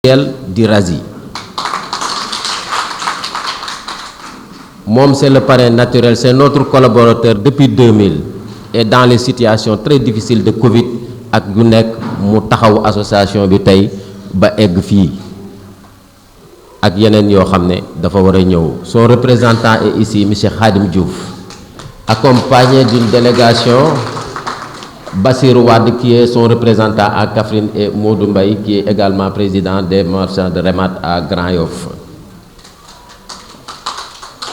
Dirazi. Mom, c'est le parrain naturel, c'est notre collaborateur depuis 2000 et dans les situations très difficiles de Covid ak gu nek mu taxaw association bi tay ba egg fi ak yenen yo xamné dafa wara ñëw. Son représentant est ici, M. Khadim Diouf, accompagné d'une délégation Bassir Wade qui est son représentant à Kaffrine et Modou Mbaye qui est également président des marchands de Remat à Grand Yoff.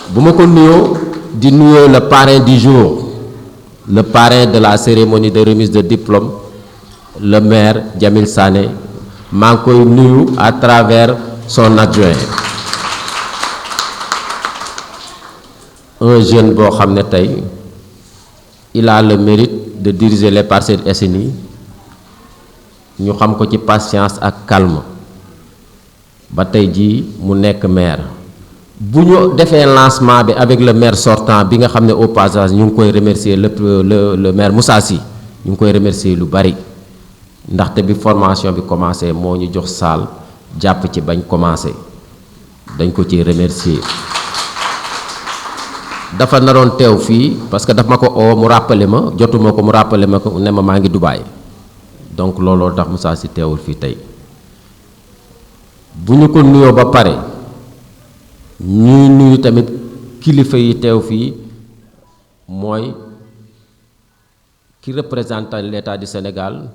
Bu ma ko nuyoo di nuyoo le parrain du jour, le parrain de la cérémonie de remise de diplôme, le maire Djamil Sané, maa ngi koy nuyu à travers son adjoint, un jeune boo xam ne tey il a le mérite de diriger les Parcelles Assainies. ñu xam ko ci patience ak calme ba tey jii mu nekk maire. bu ñu defee lancement bi avec le maire sortant bi nga xam ne au passage ñu ngi koy remercier le maire Moussa Sy ñu ngi koy remercier lu bari ndaxte bi formation bi commencé moo ñu jox salle jàpp ci bañ commencé dañ ko ci remercier. dafa naroon teew fii parce que daf ma ko oo mu rappelé ma jotuma ko mu rappelé ma ko ne ma maa ngi Dubaï donc looloo tax Moussa Sy teewul fii tey. bu ñu ko nuyoo ba pare ñuy nuyu tamit kilifa yi teew fii mooy ki représente l'État du Sénégal,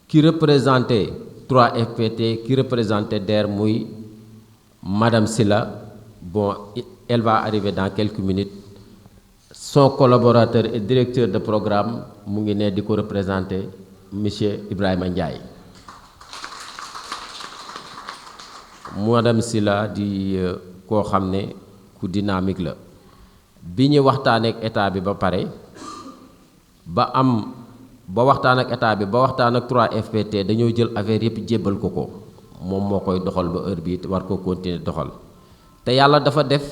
ki représenté 3FPT, ki représenté DER muy Madame Silla. Bon, elle va arriver dans quelques minutes. Son collaborateur et directeur de programme mu ngi ne di ko représenter monsieur Ibrahima Ndiaye. Madame Silla di koo xam ne ku dynamique la bi ñu waxtaan ak état bi ba pare ba waxtaan ak état bi ba waxtaan ak 3FPT dañoo jël affaire yëpp jébbal ko ko moom moo koy doxal ba heure bi war ko continuer doxal te yàlla dafa def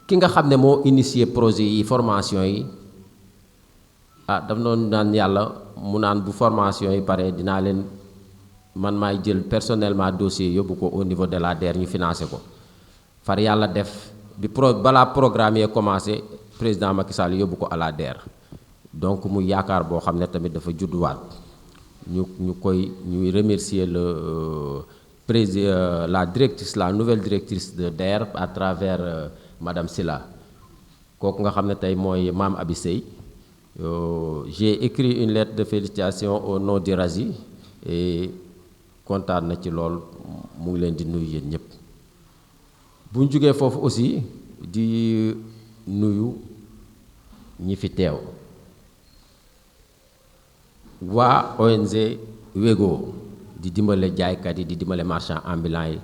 ki nga xam ne moo initié projet yi formation yi daf noonu naan yàlla mu naan bu formation yi pare dinaa leen man maay jël personnellement dossier yóbbu ko au niveau de la DER ñu financé ko far yàlla def bi balaa programme yee commencé président Macky Sall yóbbu ko à la DER donc mu yaakaar boo xam ne tamit dafa judduwaat ñuy remercier la directrice, la nouvelle directrice de DER à travers Madame Silla kooku nga xam ne tey mooy Mame Abi Sey. J'ai écrit une lettre de félicitations au nom d'Irazi et kontaan na ci lool mu ngi leen di nuyu yéen ñëpp. bu ñu jógee foofu aussi di nuyu ñi fi teew waa ONG Wego di dimbale jaaykat yi di dimbale marchand ambulant yi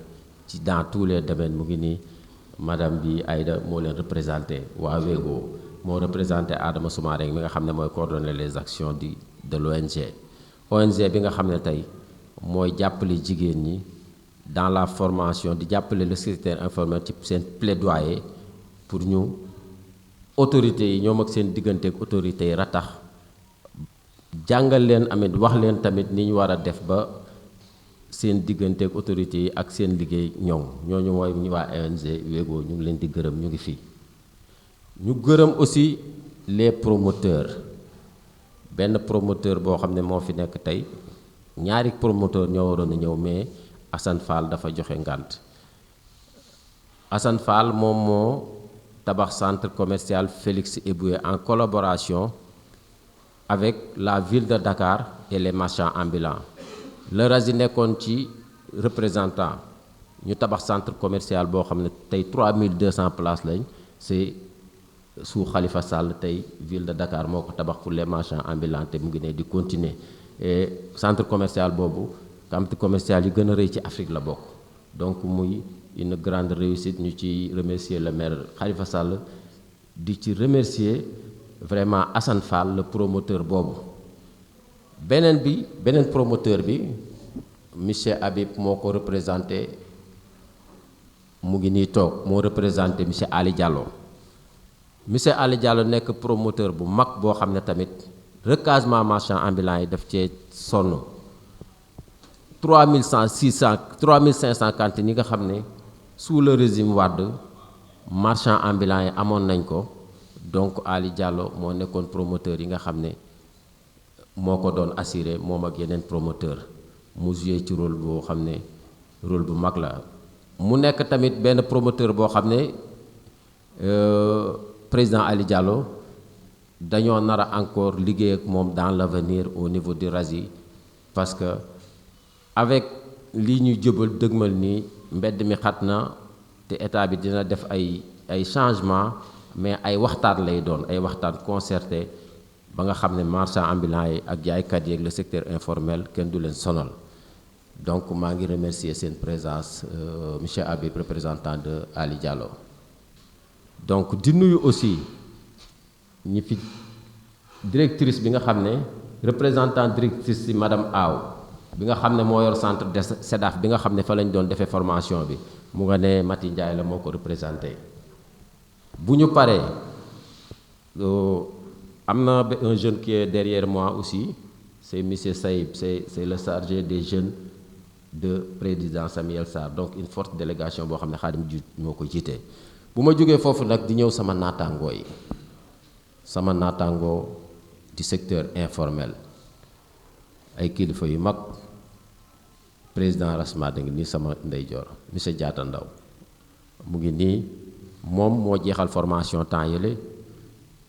ci dans tous les domaines mu ngi nii madame bi Aïda moo leen représenté waa Wego moo représenté Adama Soumaré mi nga xam ne mooy coordonner les actions de l'ONG. ONG bi nga xam ne tey mooy jàppale jigéen ñi dans la formation di jàppale le secrétaire informel ci seen plaidoyer pour ñu autorités yi ñoom ak seen diggante ak autorités yi ratax jàngal leen amit wax leen tamit ni ñu war a def ba seen diggante ak autorités yi ak seen liggéey ñooñu mooy ñu waa ONG Wego ñu ngi leen di gërëm ñu ngi fii. ñu gërëm aussi les promoteurs benn promoteur boo xam ne moo fi nekk tey ñaari promoteur ñoo waroon a ñëw mais Assane Fall dafa joxe ngànt. Assane Fall moom moo tabax centre commercial Félix Éboué en collaboration avec la ville de Dakar et les marchands ambulants. Le Razi nekkoon ci représentant ñu tabax centre commercial boo xam ne tey 3200 places lañ c'est sous Khalifa Sall tey ville de Dakar moo ko tabax pour les marchands ambulants te mu ngi ne di continuer et centre commercial boobu centre commercial yi gën a rëy ci Afrique la bokk donc muy une grande réussite ñu ci remercier le maire Khalifa Sall di ci remercier vraiment Assane Fall le promoteur boobu. beneen promoteur bi monsieur Habib moo ko représenté mu ngi nii toog moo représenté monsieur Ali Diallo. Monsieur Ali Diallo nekk promoteur bu mag boo xam ne tamit recasement marchand ambulant yi daf cee sonn 3500 cantines yi nga xam ne sous le régime Wade marchand ambulant yi amoon nañ ko donc Ali Diallo moo nekkoon promoteur yi nga xam ne moo ko doon assuré moom ak yeneen promoteur mu joué ci rôle boo xam ne rôle bu mag la mu nekk tamit benn promoteur boo xam ne président Ali Diallo dañoo nar a encore liggéey ak moom dans l'avenir au niveau du RASI parce que avec lii ñu jëbal dëgmal nii mbedd mi xat na te état bi dina def ay changement mais ay waxtaan lay doon ay waxtaan concerté ba nga xam ne marchand ambulant yi ak jaaykat yi ak le secteur informel kenn du leen sonal donc maa ngi remercier seen présence monsieur Habib représentant de Ali Diallo donc di nuyu aussi ñi fi directrice bi nga xam ne représentant directrice ci madame Aw bi nga xam ne moo yor centre de SEDAF bi nga xam ne fa lañ doon defee formation bi mu nga ne Mati Ndiaye la moo ko représenté bu ñu paree am na un jeune qui est derrière moi aussi c'est monsieur Saïb c'est le chargé des jeunes de président Samuel Sarr donc une forte délégation boo xam ne Khadim Diouf moo ko jiite bu ma jógee foofu nag di ñëw sama naataangoo yi sama naataangoo du secteur informel ay kilifa yu mag président Rasmad a ngi nii sama ndeyjoor monsieur Diatta Ndaw mu ngi nii moom moo jeexal formation temps yële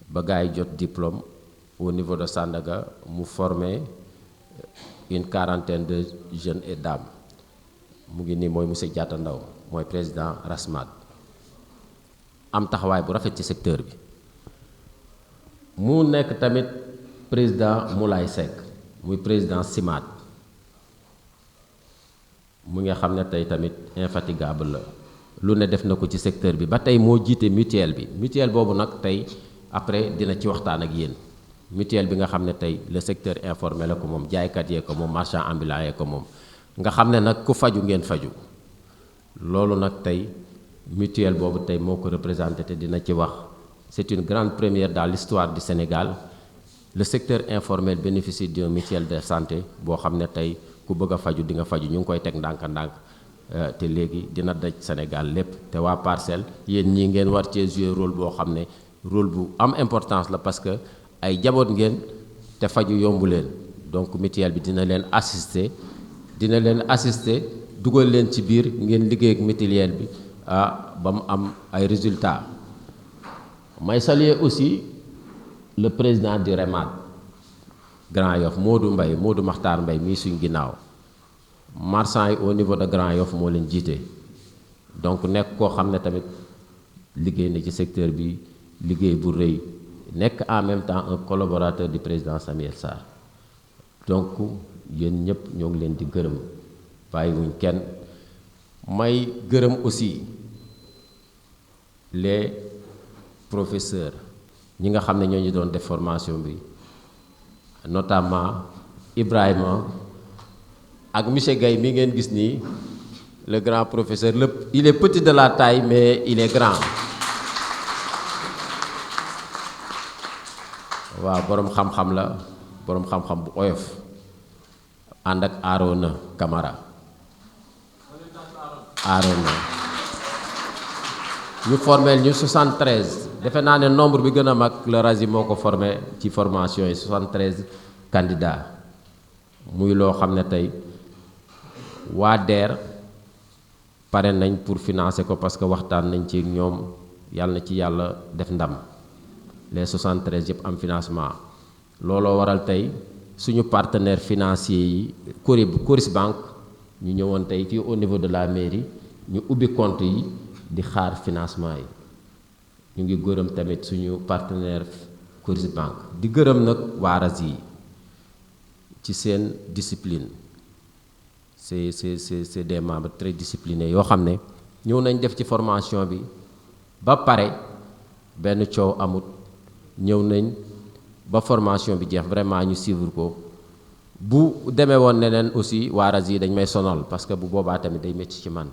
ba gars yi jot diplôme au niveau de Sandaga mu formé une quarantaine de jeunes et dames mu ngi nii mooy monsieur Diatta Ndaw mooy président Rasmad am taxawaay bu rafet ci secteur bi mu nekk tamit président Moulay Seck muy président SIMAD mu nga xam ne tey tamit infatigable la lu ne def na ko ci secteur bi ba tey moo jiite mutuelle bi mutuelle boobu nag tey après dina ci waxtaan ak yéen mutuelle bi nga xam ne tey le secteur informel la ko moom jaaykat yee ko moom marchand ambulant yee ko moom nga xam ne nag ku faju ngeen faju loolu nag tey mutuelle boobu tey moo ko représenté te dina ci wax c'est une grande première dans l'histoire du Sénégal le secteur informel bénéficie d'une mutuelle de santé boo xam ne tey ku bëgg a faju di nga faju ñu ngi koy teg ndànk-ndànk te léegi dina daj Sénégal lépp te waa Parcelles yéen ñii ngeen war cee jouer rôle boo xam ne rôle bu am importance la parce que ay jaboot ngeen te faju yombu leen donc mutuelle bi dina leen assister dugal leen ci biir ngeen liggéey ak mutuelle bi ba mu am ay résultats may saluer aussi le président du REMAD Grand Yoff Modou Makhtar Mbaye mii suñ ginnaaw marchand yi au niveau de Grand Yoff moo leen jiite donc nekk koo xam ne tamit liggéey na ci secteur bi liggéey bu rëy nekk en même temps un collaborateur du président Samuel Sarr donc yéen ñëpp ñoo ngi leen di gërëm bàyyiwuñ kenn may gërëm aussi les professeurs ñi nga xam ne ñoo ñu doon def formation bi notamment Ibrahima ak monsieur Gaye mi ngeen gis nii le grand professeur il est petit de la taille mais il est grand waaw boroom xam-xam la boroom xam-xam bu oyof ànd ak Arona Camara ñu formé ñu 73 defe naa ne nombre bi gën a mag le RASI moo ko formé ci formation yi 73 candidats muy loo xam ne tey waa DER pare nañ pour financer ko parce que waxtaan nañ ci ñoom yàlla na ci yàlla def ndam les 73 yëpp am financement looloo waral tey suñu partenaire financier yi Coris Bank ñu ñëwoon tey fii au niveau de la mairie ñu ubbi compte yi di xaar financement yi ñu ngi gërëm tamit suñu partenaire Coris Bank di gërëm nag waa RASI yi ci seen discipline c'est des membres très disciplinés yoo xam ne ñëw nañ def ci formation bi ba pare benn coow amut ñëw nañ ba formation bi jeex vraiment ñu suivre ko bu demee woon neneen aussi waa RASI yi dañ may sonal parce que bu boobaa tamit day métti ci man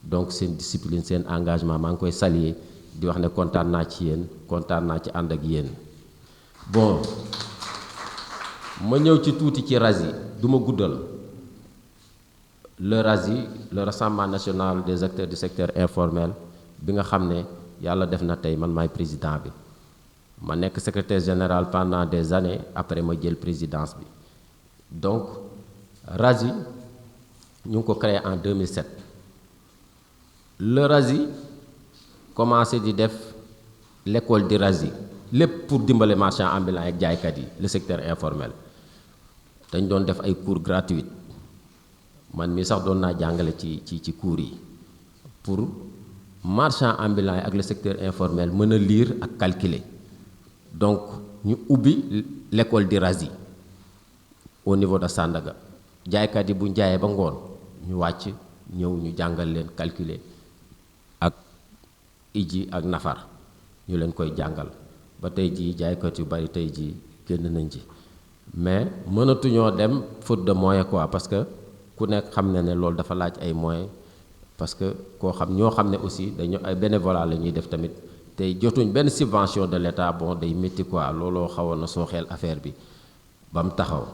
donc seen discipline seen engagement maa ngi koy saluer di wax ne kontaan naa ci yéen kontaan naa ci ànd ak yéen bon ma ñëw ci tuuti ci RASI du ma guddal le RASI le Rassemblement national des acteurs du secteur informel bi nga xam ne yàlla def na tey man maay président bi ma nekk secrétaire général pendant des années après ma jël présidence bi donc RASI ñu ngi ko créé en 2007 le RASI commencé di def l'école du RASI lépp pour dimbale marchand ambulant ak jaaykat yi le secteur informel dañ doon def ay cours gratuits man mii sax doon naa jàngale ci cours yi pour marchand ambulant yi ak le secteur informel mën a lire ak calculer donc ñu ubbi l'école du RASI au niveau de Sandaga jaaykat yi bu ñu jaayee ba ngoon ñu wàcc ñëw ñu jàngal leen calculer ak iji ak nafar ñu leen koy jàngal ba tey jii jaaykat yu bari tey jii génn nañ ci mais mënatuñoo dem faute de moyens quoi parce que ku nekk xam na ne loolu dafa laaj ay moyens parce que koo xam ñoo xam ne aussi dañu ay bénévolat la ñuy def tamit tey jotuñ benn subvention de l'État bon day métti quoi looloo xawoon na sooxeel affaire bi ba mu taxaw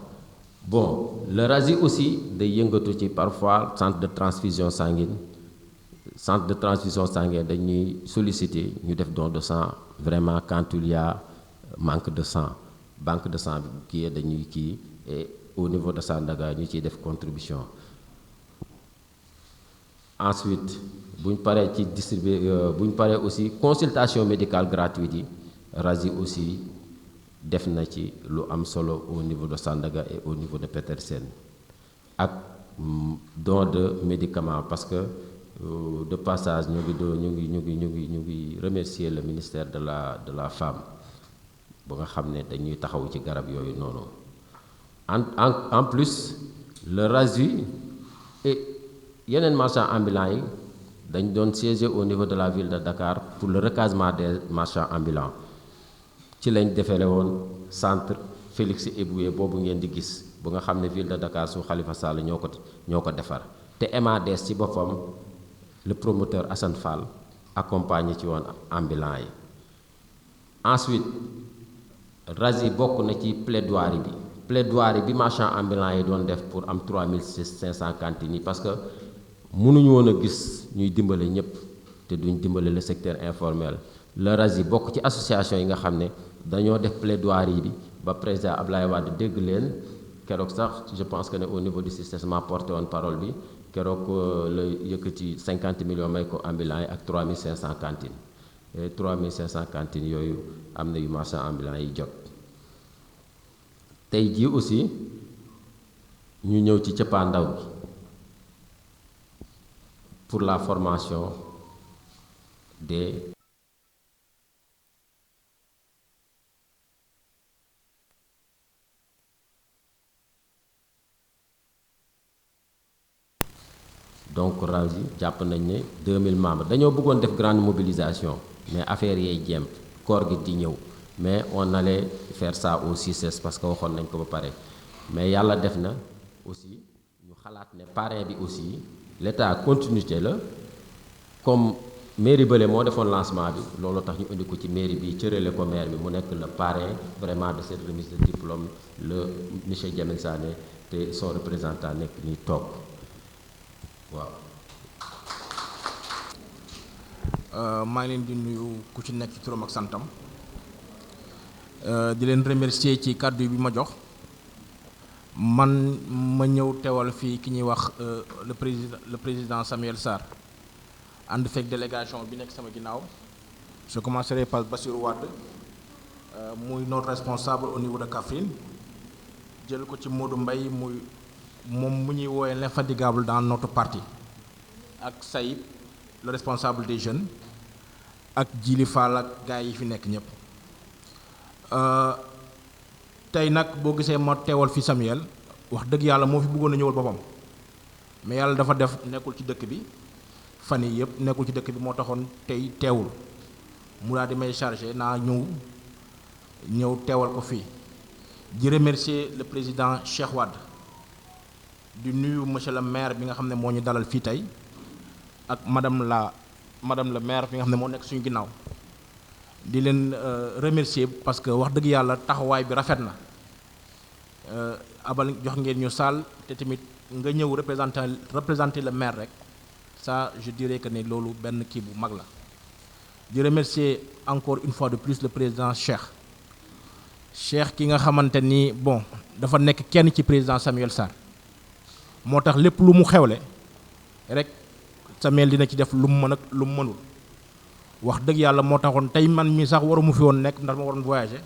bon le RASI aussi day yëngatu ci parfois centre de transfusion sanguine dañuy solliciter ñu def don de sang vraiment quand il y a manque de sang banque de sang bi bu kii dañuy kii et au niveau de Sandaga ñu ciy def contribution ensuite bu ñu paree ci distribuer bu ñu paree aussi consultation médicale gratuite yi RASI aussi def na ci lu am solo au niveau de Sandaga et au niveau de Petersen ak don de médicaments parce que de passage ñu ngi remercier le ministère de la femme ba nga xam ne dañuy taxaw ci garab yooyu noonu en plus le RASI et yeneen marchands ambulants yi dañ doon siéger au niveau de la ville de Dakar pour le recasement des marchands ambulants ci lañ defere woon centre Félix Éboué boobu ngeen di gis bu nga xam ne ville de Dakar su Khalifa Sall ñoo ko defar te MADS ci boppam le promoteur Assane Fall accompagné ci woon ambulants yi ensuite RASI bokk na ci plaidoirie bi marchand ambulant yi doon def pour am 3500 cantines yi parce que mënuñu woon a gis ñuy dimbale ñëpp te duñ dimbale le secteur informel le RASI bokk ci association yi nga xam ne dañoo def plaidoirie bi ba président Ablaye Wade dégg leen keroog sax je pense que ne au niveau du système ma porté woon parole bi keroog la yëkkati 50 millions may ko ambulants yi ak 3500 cantines et 3500 cantines yooyu am na yu marchand ambulant yi jot tey jii aussi ñu ñëw ci cëppaandaw bi pour la formation des donc RASI jàpp nañ ne 2000 membres dañoo bëggoon def grande mobilisation mais affaire yay jéem koor gi di ñëw mais on allait faire ça au CICES parce que waxoon nañ ko ba pare mais yàlla def na aussi ñu xalaat ne parrain bi aussi l'état continuité la comme mairie bële moo defoon lancement bi loolu tax ñu indi ko ci mairie bi cërale ko maire bi mu nekk le parrain vraiment de cette remise de diplôme le monsieur Jamil Sané te son représentant nekk nii toog waaw. maa ngi leen di nuyu ku ci nekk ci turam ak santam di leen remercier ci kàddu bi ma jox man ma ñëw teewal fii ki ñuy wax le président Samuel Sarr ànd fekk délégation bi nekk sama ginnaaw je commencerai par Bassirou Wade muy notre responsable au niveau de Kaffrine jël ko ci Modou Mbaye muy moom mu ñuy woowee l'infatigable dans notre parti ak Saïb le responsable des jeunes ak Djili Fall ak gars yi fi nekk ñëpp tey nag boo gisee ma teewal fi Samuel wax dëgg yàlla moo fi bëggoon a ñëwal boppam mais yàlla dafa def nekkul ci dëkk bi fan yii yëpp nekkul ci dëkk bi moo taxoon tey teewul mu daal di may chargé naa ñëw teewal ko fii di remercier le président Cheikh Wade di nuyu monsieur le maire bi nga xam ne moo ñu dalal fii tey ak madame le maire bi nga xam ne moo nekk suñu ginnaaw di leen remercier parce que wax dëgg yàlla taxawaay bi rafet na abal jox ngeen ñu saal te tamit nga ñëw représenter le maire rek ça je dirais que ne loolu benn kii bu mag la. di remercier encore une fois de plus le président Cheikh ki nga xamante ni bon dafa nekk kenn ci président Samuel Sarr moo tax lépp lu mu xewle rek Samuel dina ci def lu mu mën ak lu mu mënul wax dëgg yàlla moo taxoon tey man mi sax waru mu fi woon nekk ndax ma waroon voyager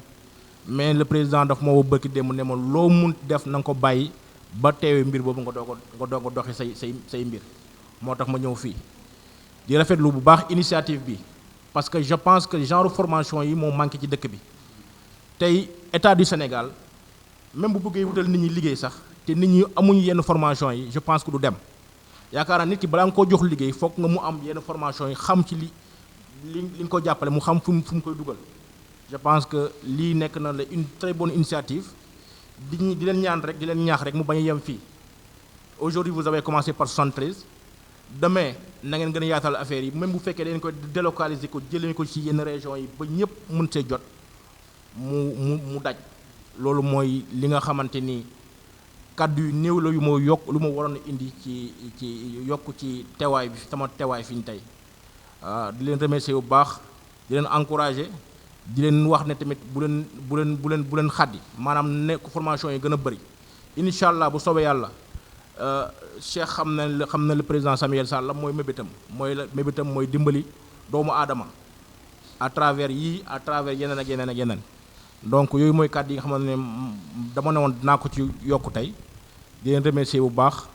mais le président daf ma woo bëkki démb ne ma loo mun def na nga ko bàyyi ba teewee mbir boobu nga doog a doxi say mbir moo tax ma ñëw fii di rafetlu bu baax initiative bi parce que je pense que genre formation yi moo manqué ci dëkk bi tey état du Sénégal même bu bëggee wutal nit ñi liggéey sax te nit ñi amuñu yenn formation yi je pense que du dem yaakaar naa nit ki balaa nga koo jox liggéey foog nga mu am yenn formation yi xam ci li nga ko jàppale mu xam fu mu koy dugal je pense que lii nekk na la une très bonne initiative di leen ñaan rek di leen ñaax rek mu bañ a yem fii aujourd'hui vous avez commencé par 73 demain na ngeen gën a yaatal affaire yi même bu fekkee dañ ko délocaliser ko jëlee ko ci yenn régions yi ba ñëpp mën see jot mu daj loolu mooy li nga xamante ni kàddu yu néew la yu ma yokk lu ma waroon a indi ci yokk ci teewaay bi sama teewaay fi ñu tey di leen remercier bu baax di leen encourager di leen wax ne tamit bu leen xaddi maanaam nekk formation yi gën a bëri incha allah bu soobee yàlla Cheikh xam na le président Samuel Sarr la mooy mébétam mooy dimbali doomu aadama à travers yeneen ak yeneen donc yooyu mooy kàddu yi nga xamante ne dama ne woon dinaa ko ci yokku tey di leen remercier bu baax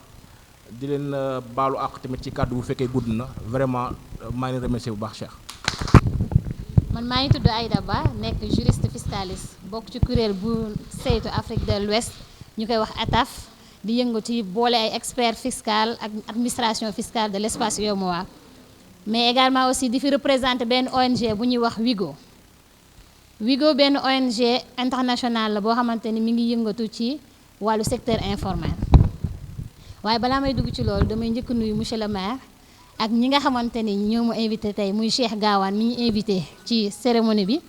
di leen baalu àq tamit ci kàddu bu fekkee gudd na vraiment maa ngi leen remercier bu baax Cheikh. man maa ngi tudd Aïda Ba nekk juriste fiscaliste bokk ci kuréel bu saytu Afrique de l'Ouest ñu koy wax ATAF di yëngu ci boole ay experts fiscal ak administration fiscale de l'espace UEMOA mais également aussi di fi représenter benn ONG bu ñuy wax WIGO benn ONG internationale la boo xamante ni mi ngi yëngatu ci wàllu secteur informel waaye balaa may dugg ci loolu damay njëkk nuyu monsieur le maire ak ñi nga xamante ni ñoo ma invité tey muy Cheikh Gawane mi ñu invité ci cérémonie bi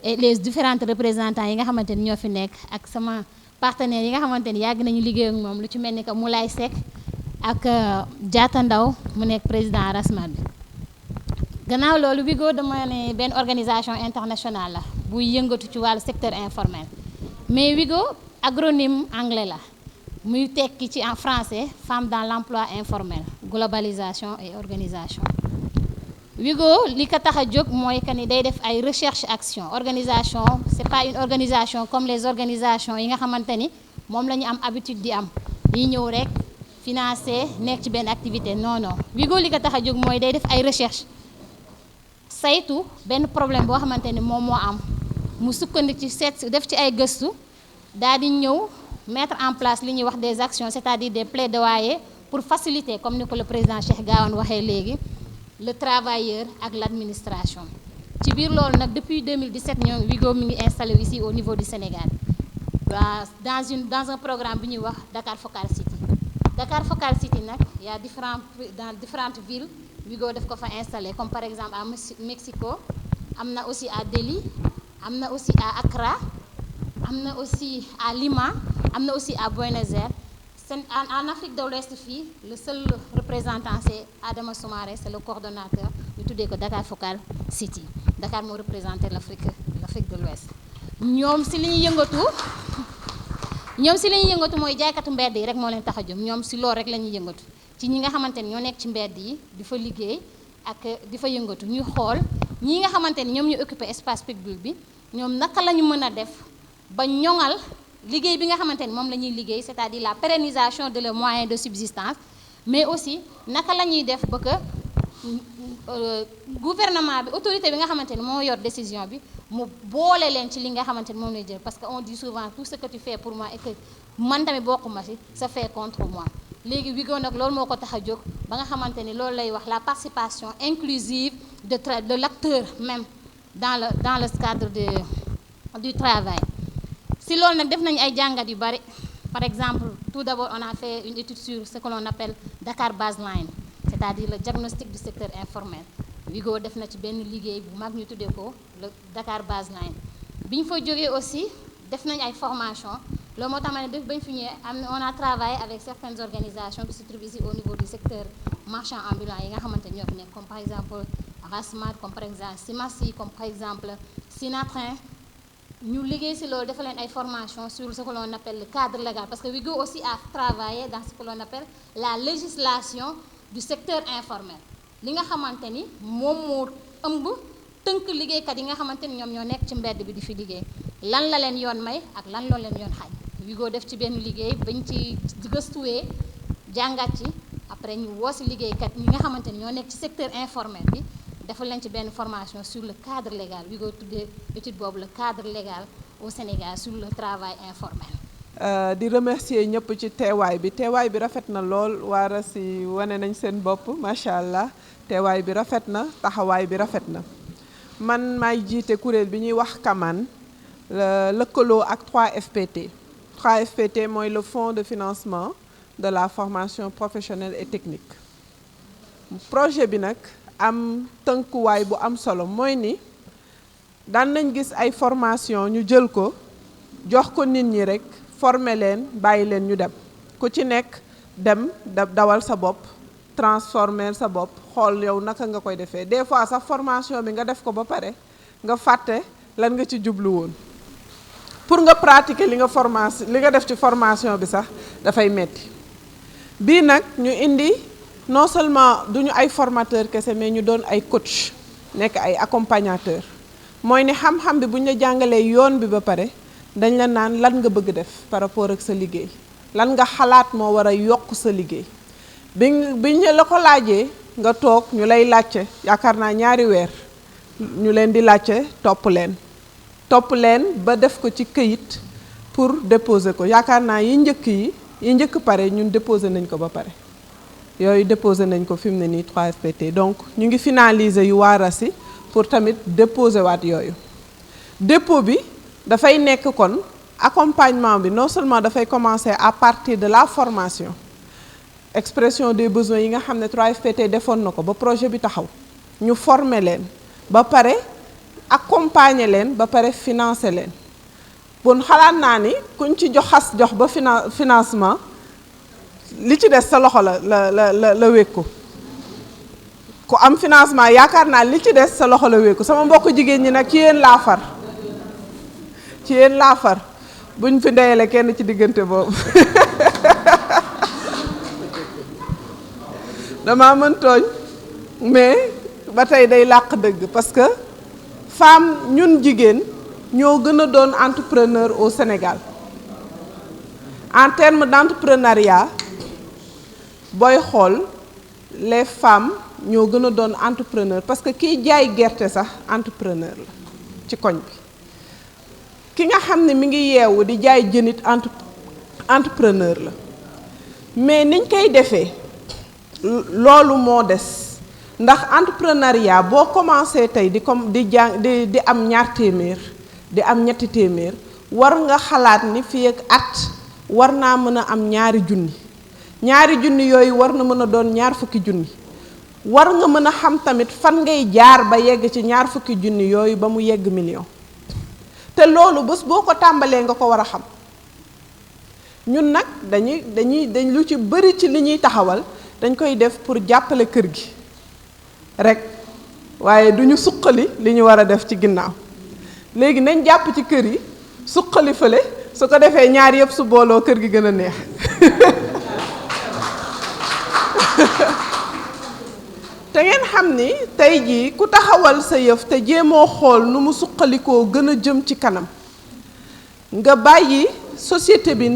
et les différentes représentants yi nga xamante ni ñoo fi nekk ak sama partenaires yi nga xamante ni yàgg nañu liggéey ak moom lu ci mel ni que Moulay Seck ak Diatta Ndaw mu nekk président RASMAT bi gannaaw loolu WIGO dama ne benn organisation internationale la buy yëngatu ci wàllu secteur informel mais WIGO acronyme anglais la muy tekki ci en français Femmes dans l'emploi informel globalisation et organisation WIGO li ko tax a jóg mooy que ni day def ay recherche action organisation c'est pas une organisation comme les organisations yi nga xamante ni moom la ñu am habitude di am yi ñëw rek financer nekk ci benn activité non WIGO li ko tax a jóg mooy day def ay recherche saytu benn problème boo xamante ni moom moo am mu sukkandiku ci seet def ci ay gëstu daal di ñëw mettre en place li ñuy wax des actions c'est-à-dire des plaidoyers pour faciliter comme ni ko le président Cheikh Gawane waxee léegi le travailleur ak l'administration ci biir loolu nag depuis 2017 ñoo WIGO mi ngi installé ici au niveau du Sénégal dans un programme bi ñuy wax Dakar Focal City Dakar Focal City nag y a dans différentes villes WIGO daf ko fa installé comme par exemple à Mexico am na aussi à Delhi am na aussi à Accra am na aussi à Lima am na aussi à Buenos Aires en Afrique de l'Ouest fii le seul représentant c'est Adama Soumaré c'est le coordonnateur ñu tuddee ko Dakar Focal City Dakar moo représenté l'Afrique de l'Ouest ñoom si li ñuy yëngatu mooy jaaykatu mbedd yi rek moo leen tax a jëm ñoom si loolu rek la ñuy yëngatu ci ñi nga xamante ni ñoo nekk ci mbedd yi di fa liggéey ak di fa yëngatu ñuy xool ñi nga xamante ni ñoom ñu occupé espace public bi ñoom naka la ñu mën a def ba ñoŋal liggéey bi nga xamante ni moom la ñuy liggéey c'est-à-dire la pérennisation de leurs moyens de subsistance mais aussi naka la ñuy def ba que gouvernement bi autorité bi nga xamante ni moo yor décision bi mu boole leen ci li nga xamante ni moom lay jël parce que on dit souvent tout ce que tu fais pour moi et que man tamit bokkuma ci ça fait contre moi léegi WIGO nag loolu moo ko tax a jóg ba nga xamante ni loolu lay wax la participation inclusive de l'acteur même dans le cadre du travail si loolu nag def nañu ay jàngat yu bari par exemple tout d'abord on a fait une étude sur ce que l'on appelle Dakar Baseline c'est-à-dire le diagnostic du secteur informel WIGO def na ci benn liggéey bu mag ñu tuddee ko le Dakar Baseline bi ñu fa jógee aussi def nañu ay formation loolu moo tax ma ne def bañ fi ñëwee on a travaillé avec certaines organisations qui se trouvent ici au niveau du secteur marchand ambulant yi nga xamante ñoo fi nekk comme par exemple Rasmat, comme par exemple Simassi, comme par exemple Sinatrin. Nous liggéey ci loolu defal leen ay formation sur ce que l'on appelle le cadre légal parce que WIGO aussi a travaillé dans ce que l'on appelle la législation du secteur informel li nga xamante ni moom moo ëmb tënk liggéeykat yi nga xamante ni ñoom ñoo nekk ci mbedd bi di fi liggéey lan la leen yoon may ak lan loolu leen yoon xañ WIGO def ci benn liggéey bañ ci gëstuwee jàngat ci après ñu woo ci liggéeykat ñi nga xamante ni ñoo nekk ci secteur informel bi defal leen ci benn formation sur le cadre légal WIGO tuddee étude boobu le cadre légal au Sénégal sur le travail informel. di remercier ñëpp ci teewaay bi rafet na lool waa RASI wane nañ seen bopp macha allah teewaay bi rafet na taxawaay bi rafet na man maay jiite kuréel bi ñuy wax Kaman lëkkaloo ak 3FPT 3FPT mooy le fonds de financement de la formation professionnelle et technique projet bi nag am tënkuwaay bu am solo mooy ni daan nañ gis ay formation ñu jël ko jox ko nit ñi rek former leen bàyyi leen ñu dem ku ci nekk dem dawal sa bopp transformer sa bopp xool yow naka nga koy defee des fois sax formation bi nga def ko ba pare nga fàtte lan nga ci jublu woon pour nga pratiquer li nga def ci formation bi sax dafay metti bii nag ñu indi non seulement duñu ay formateur kese mais ñu doon ay coach nekk ay accompagnateur mooy ni xam-xam bi bu ñu la jàngalee yoon bi ba pare dañ la naan lan nga bëgg def par rapport ak sa liggéey lan nga xalaat moo war a yokk sa liggéey biñ la ko laajee nga toog ñu lay laajte yaakaar naa 2 weer ñu leen di laajte topp leen ba def ko ci këyit pour déposer ko yaakaar naa yi njëkk pare ñun déposer nañ ko ba pare yooyu déposé nañ ko fi mu ne nii 3FPT donc ñu ngi finaliser yu waa RASI pour tamit déposer waat yooyu dépôt bi dafay nekk kon accompagnement bi non seulement dafay commencer à partir de la formation expression des besoins yi nga xam ne 3FPT defoon na ko ba projet bi taxaw ñu former leen ba pare accompagner leen ba pare financer leen bon xalaat naa ni kuñ ci jox ba financement li ci des sa loxo la wékku ku am financement yaakaar naa li ci des sa loxo la wékku sama mbokk jigéen ñi nag ci yéen laa far buñ fi ndeyale kenn ci diggante boobu dama mën tooñ mais ba tey day làq dëgg parce que femme ñun jigéen ñoo gën a doon entrepreneur au Sénégal en termes d'entrepreneuriat booy xool les femmes ñoo gën a doon entrepreneur parce que kiy jaay gerte sax entrepreneur la ci koñ bi ki nga xam ne mi ngi yeewu di jaay jënit entrepreneur la mais niñ koy defee loolu moo des ndax entrepreneuriat boo commencé tey di am 2 téeméer di am 3 téeméer war nga xalaat ni fii ak at war naa mën a am 2 junni 2 junni yooyu war na mën a doon 20 junni war nga mën a xam tamit fan ngay jaar ba yegg ci 20 junni yooyu ba mu yegg million te loolu bés boo ko tàmbalee nga ko war a xam ñun nag dañ lu ci bëri ci li ñuy taxawal dañ koy def pour jàppale kër gi rek waaye duñu suqali li ñu war a def ci ginnaaw léegi nañ jàpp ci kër yi suqali fële su ko defee ñaar yëpp su booloo kër gi gën a neex te ngeen xam ni tey jii ku taxawal sa yëf te jéemoo xool nu mu suqalikoo gën a jëm ci kanam nga bàyyi société bi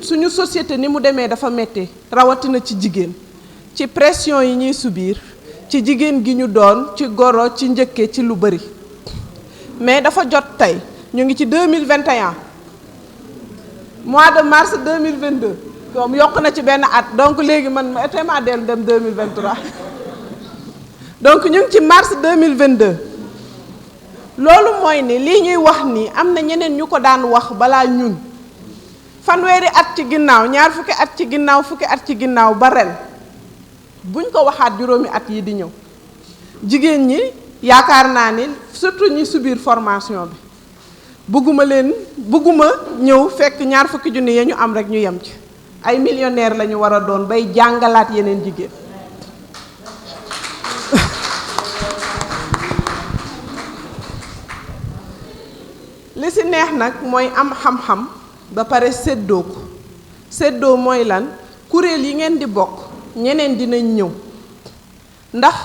suñu société ni mu demee dafa metti rawatina ci jigéen ci pression yi ñuy subir ci jigéen gi ñu doon ci goro ci njëkke ci lu bari mais dafa jot tey ñu ngi ci 2021 mois de mars 2022 comme yokk na ci benn at donc léegi man tellement dellu dem 2023 donc ñu ngi ci mars 2022 loolu mooy ni lii ñuy wax ni am na ñeneen ñu ko daan wax balaa ñun fanweeri at ci ginnaaw 20 fukki at ci ginnaaw fukki at ci ginnaaw ba ren buñ ko waxaat juróomi at yi di ñëw jigéen ñi yaakaar naa ni surtout ñi subir formation bi bëgguma ñëw fekk ñaar fukki junni ya ñu am rek ñu yem ci ay millionnaire la ñu war a doon bay jàngalaat yeneen jigéen. li ci neex nag mooy am xam-xam ba pare séddoo ko séddoo mooy lan kuréel yi ngeen di bokk ñeneen dinañ ñëw ndax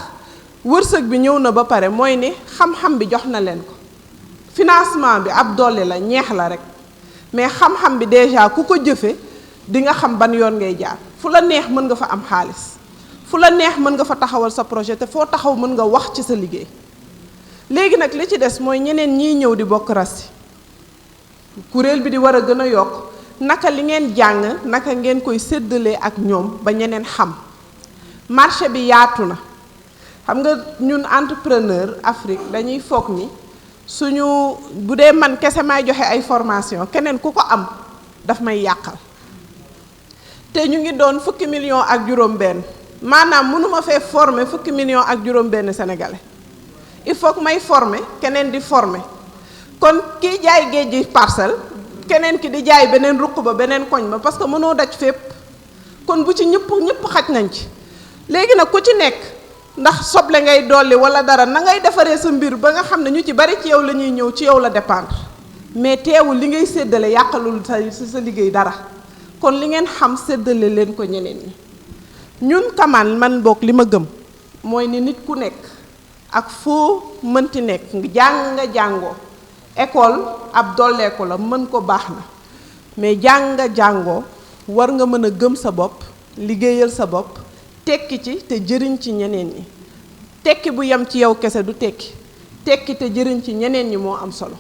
wërsëg bi ñëw na ba pare mooy ni xam-xam bi jox na leen ko financement bi ab dolli la ñeex la rek mais xam-xam bi déjà ku ko jëfe di nga xam ban yoon ngay jaar fu la neex mën nga fa am xaalis fu la neex mën nga fa taxawal sa projet te foo taxaw mën nga wax ci sa liggéey léegi nag li ci des mooy ñeneen ñiy ñëw di bokk RASI kuréel bi di war a gën a yokk naka li ngeen jàng naka ngeen koy séddalee ak ñoom ba ñeneen xam marché bi yaatu na xam nga ñun entrepreneur Afrique dañuy foog ni suñu bu dee man kese may joxe ay formation keneen ku ko am daf may yàqal te ñu ngi doon fukki million ak juróom benn maanaam mënuma fee former fukki million ak juróom benn sénégalais il faut que may former keneen di former kon kii jaay géej gi parcelle keneen ki di jaay beneen ruq ba beneen koñ ba parce que mënoo daj fépp kon bu ci ñëpp xaj nañ ci léegi nag ku ci nekk ndax soble ngay dolli wala dara na ngay defaree sa mbir ba nga xam ne ñu ci bari ci yow la ñuy ñëw ci yow la dépendre mais teewul li ngay séddale yàqalul sa liggéey dara kon li ngeen xam séddale leen ko ñeneen ñi ñun kamaan man bokk li ma gëm mooy ni nit ku nekk ak foo mënti nekk nga jàngoo école ab dolleeku la mën ko baax na mais jàngoo war nga mën a gëm sa bopp liggéeyal sa bopp tekki ci te jëriñ ci ñeneen ñi tekki bu yem ci yow kese du tekki te jëriñ ci ñeneen ñi moo am solo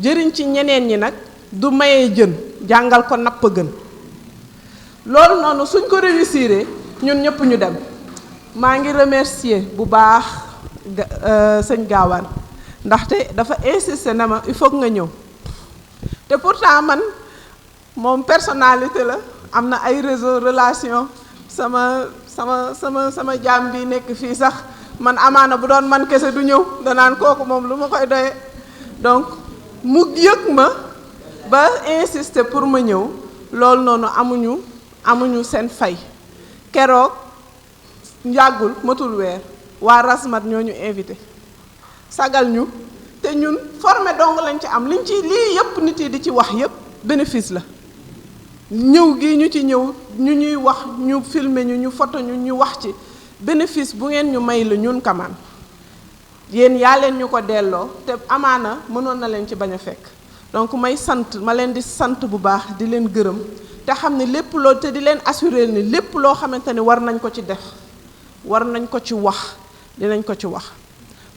jëriñ ci ñeneen ñi nag du mayee jën jàngal ko napp gën loolu noonu suñ ko réussiré ñun ñëpp ñu dem maa ngi remercier bu baax sëñ Gaawaan ndaxte dafa insister na ma il faut que nga ñëw te pourtant man moom personnalité la am na ay réseau relation sama jaam bi nekk fii sax man amaana bu doon man kese du ñëw danaan kooku moom lu ma koy doye donc mu yëg ma ba insister pour ma ñëw loolu noonu amuñu seen fay keroog njàggul matul weer waa Rasmat ñoo ñu invité sagal ñu te ñun formé dong lañ ci am liñ ci lii yëpp nit yi di ci wax yëpp bénéfice la ñëw gi ñu ci ñëw ñu ñuy wax ñu filmer ñu photo ñu wax ci bénéfice bu ngeen ñu may la ñun kamaan yéen yaa leen ñu ko delloo te amaana mënoon na leen ci bañ a fekk donc ma leen di sant bu baax di leen gërëm te xam ne lépp loo te di leen assurer ni lépp loo xamante ni war nañ ko ci def war nañ ko ci wax dinañ ko ci wax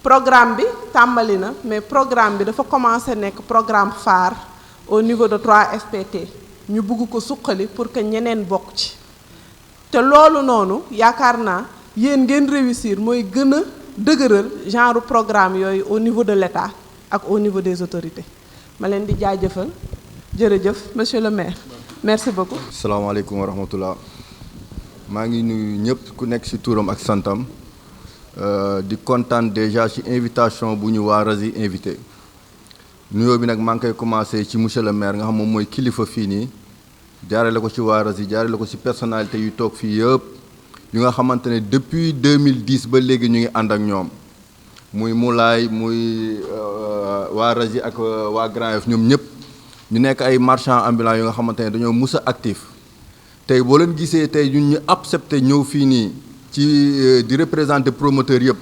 programme bi tàmbali na mais programme bi dafa commencé nekk programme phare au niveau de 3FPT ñu bugg ko suqali pour que ñeneen bokk ci te loolu noonu yaakaar naa yéen ngeen réussir mooy gën a dëgëral genre programme yooyu au niveau de l'État ak au niveau des autorités ma leen di jaajëfal jërëjëf monsieur le maire merci beaucoup. salaamaaleykum wa rahmatullah maa ngi nuyu ñëpp ku nekk ci turam ak santam di kontaan déjà ci invitation bu ñu waa RASI invité nuyoo bi nag maa ngi koy commencé ci monsieur le maire nga xam moom mooy kilifa fii nii jaarale ko ci waa RASI jaarale ko ci personnalité yu toog fii yëpp yu nga xamante ne depuis 2010 ba léegi ñu ngi ànd ak ñoom muy Moulay muy waa RASI ak waa Grand Yoff ñoom ñëpp ñu nekk ay marchands ambulants yu nga xamante ne dañoo mus a actif tey boo leen gisee tey ñun ñu accepté ñëw fii nii ci di représenter promoteur yëpp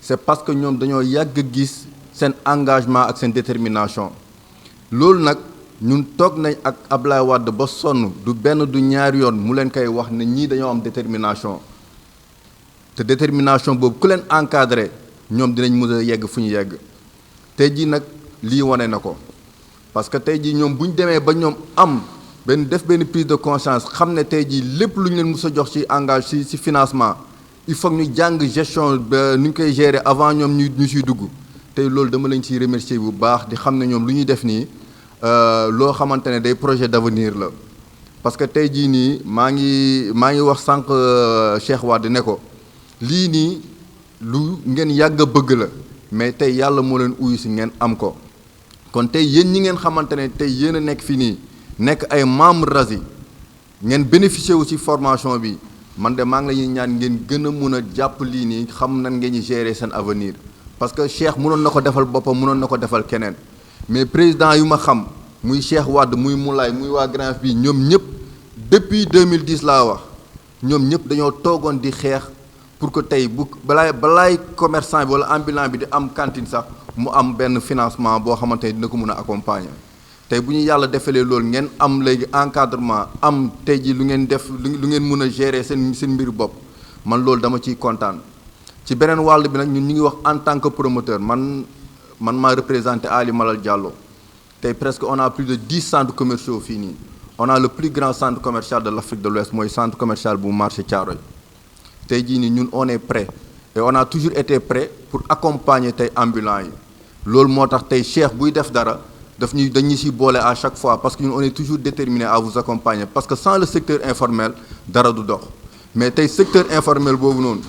c'est parce que ñoom dañoo yàgg gis seen engagement ak seen détermination loolu nag ñun toog nañ ak Ablaye Wade ba sonn du benn du ñaari yoon mu leen koy wax ne ñii dañoo am détermination te détermination boobu ku leen encadré ñoom dinañ mën a yegg fu ñu yegg tey jii nag lii wane na ko parce que tey jii ñoom bu ñu demee ba ñoom am def benn prise de conscience xam ne tey jii lépp lu ñu leen mës a jox ci engagement ci financement il faut ñu jàng gestion ba nu ñu koy gérer avant ñoom ñu ciy dugg tey loolu dama leen ciy remercier bu baax di xam ne ñoom lu ñuy def nii loo xamante ne day projet d'avenir la parce que tey jii nii maa ngi wax sànq Cheikh Wade ne ko lii nii lu ngeen yàgg a bëgg la mais tey yàlla moo leen uyu si ngeen am ko kon tey yéen ñi ngeen xamante ne tey yéen a nekk fii nii nekk ay membre RASI ngeen bénéficier wu ci formation bi man de maa ngi la ñuy ñaan ngeen gën a mun a jàpp lii nii xam nan ngeen ñu gérer seen avenir parce que Cheikh mënoon na ko defal boppam mënoon na ko defal keneen mais président yu ma xam muy Cheikh Wade muy Moulay muy waa Grand Yoff bi ñoom ñëpp depuis 2010 laa wax ñoom ñëpp dañoo toogoon di xeex pour que tey bu balaay commerçant bi wala ambulant bi di am cantine sax mu am benn financement boo xamante ne dina ko mën a accompagner tey bu ñu yàlla defalee loolu ngeen am léegi encadrement am tey ji lu ngeen def lu ngeen mën a gérer seen mbir bopp man loolu dama ciy kontaan ci beneen wàll bi nag ñun ñu ngi wax en tant que promoteur man maa représenté Ali Malal Diallo tey presque on a plus de 10 centres commerciaux fii nii on a le plus grand centre commercial de l'Afrique de l'Ouest mooy centre commercial bu marché Thiaroye tey jii nii ñun on est prêt et on a toujours été prêt pour accompagner tey ambulants yi loolu moo tax tey Cheikh buy def dara dañu ci boole à chaque fois parce que ñun on est toujours déterminé à vous accompagner parce que sans le secteur informel dara du dox mais tey secteur informel boobu noonu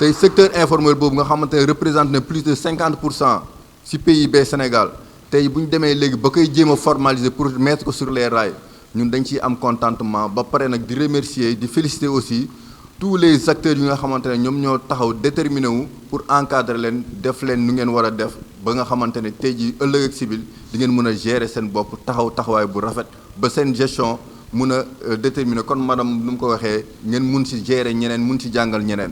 nga xamante ne représente na plus de 50% ci PIB Sénégal tey bu ñu demee léegi ba koy jéem a formaliser pour mettre ko sur les rails ñun dañ ciy am contentement ba pare nag di remercier di féliciter aussi tous les acteurs yi nga xamante ne ñoom ñoo taxaw déterminé wu pour encadrer leen def leen nu ngeen war a def ba nga xamante ne tey jii ëllëg ak sibil di ngeen mën a gérer seen bopp taxawaay bu rafet ba seen gestion mun a déterminer kon madame nu mu ko waxee ngeen mun ci gérer ñeneen mun ci jàngal ñeneen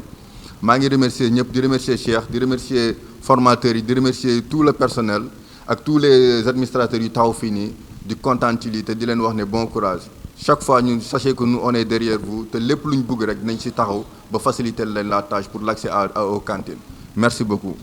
maa ngi remercier ñëpp di remercier Cheikh di remercier formateurs yi di remercier tout le personnel ak tous les administrateurs yu taxaw fii nii di kontaan ci lii te di leen wax ne bon courage chaque fois ñun sachez que nous on est derrière vous te lépp lu ñu bëgg rek nañ ci taxaw ba faciliter leen la tâche pour l'accès aux cantines merci beaucoup.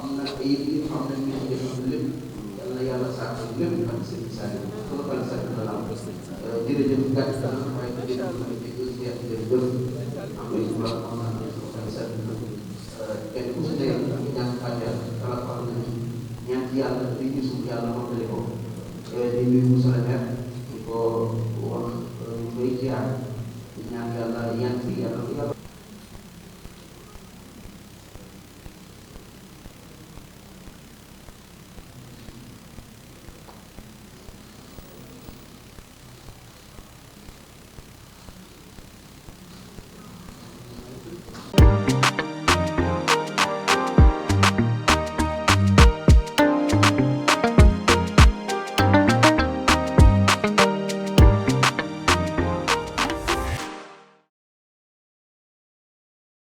am na ay yi nga xam ne ñu ngi def lépp moom naa ne xel set na kenn ku si nekk ñu ñaan fàjjal kala ko xam ne ñaan ci yàlla di gisu yàlla mottali ko di nuyu monsieur le maire di ko wax koy ziar di ñaan yàlla ñaan fi yàlla